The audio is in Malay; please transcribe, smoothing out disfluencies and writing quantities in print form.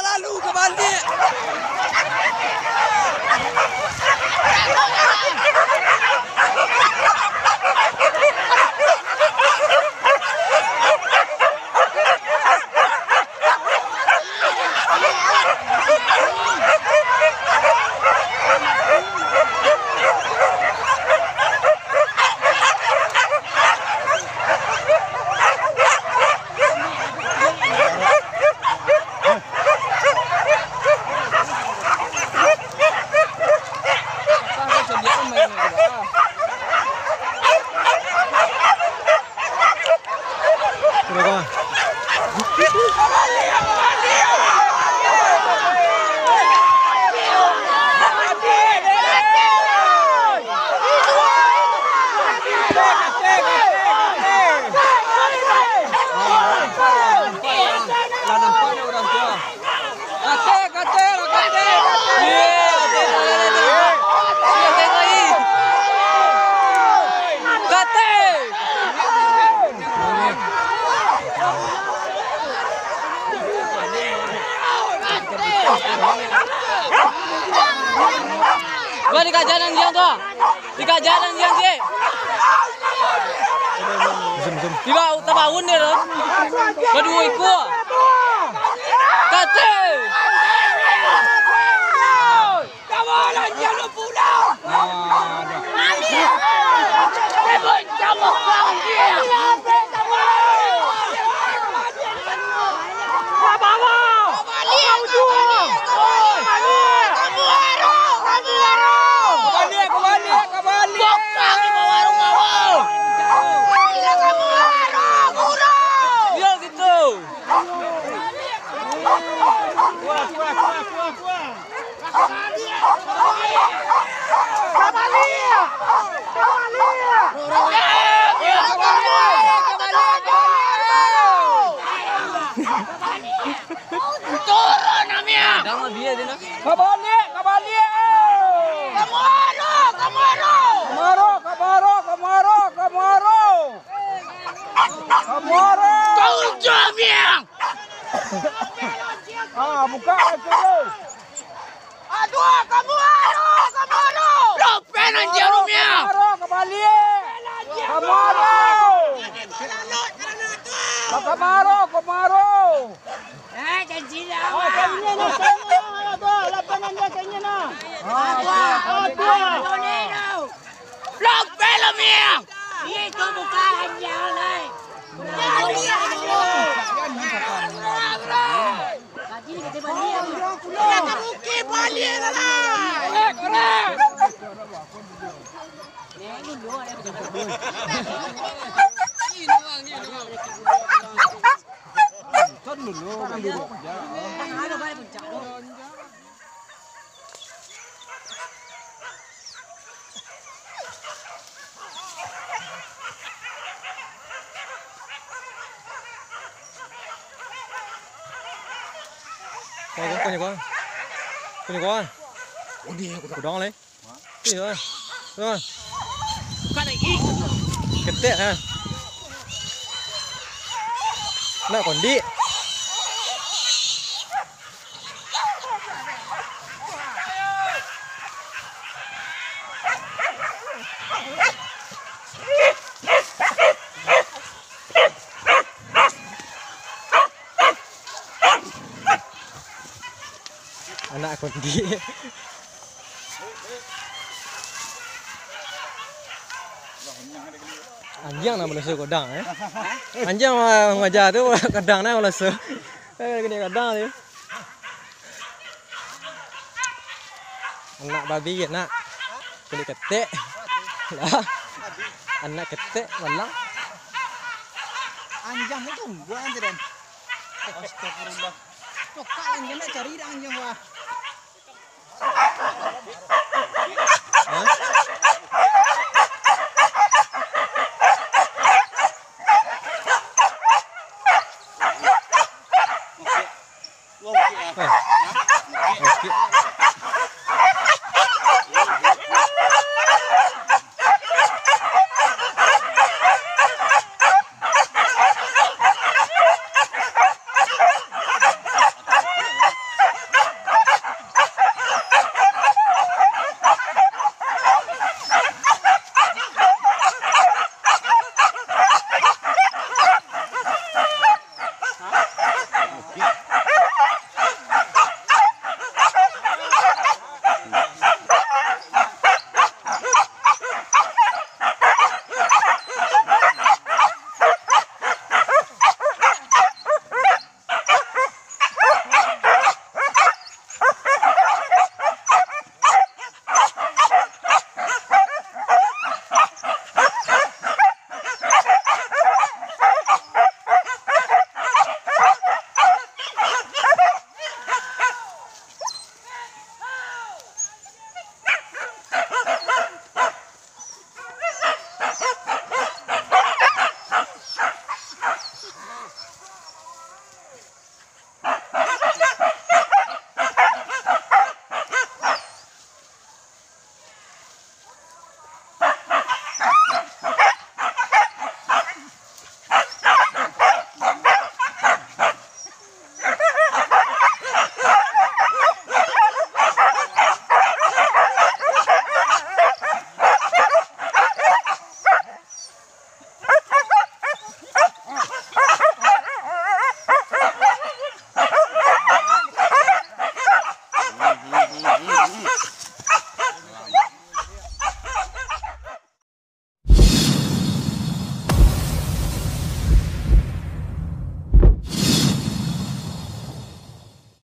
Lalu kembali. Gua di kajanan dia tuh. Di kajanan dia sih. Di bawah tabahun dia loh. Kedua iku. Kate. Kawalan jangan pulang. Rebut kamu kau dia. Ah, buka dulu. Aduh, kamu Lopen anjir rumnya. Kembali. Kemaru. Janji lah. Oh, kayaknya tuh, lapangan dia kayaknya nah. Lopen lumnya. Itu bukan anjir lah. Con. Của đó lấy. Cái gì rồi? Rồi. Cái tệ ha. Nó còn đi. Anak kon di. Anjing nama lesu kadang Anjing ngajar tu kadang na lesu. Gini kadang tu. Anak babi nak. Kini ketek. Lah. Anak ketek malang. Anjing itu gua anjiran. Astagfirullah. Cokak anjing nak cari dah anjing wah.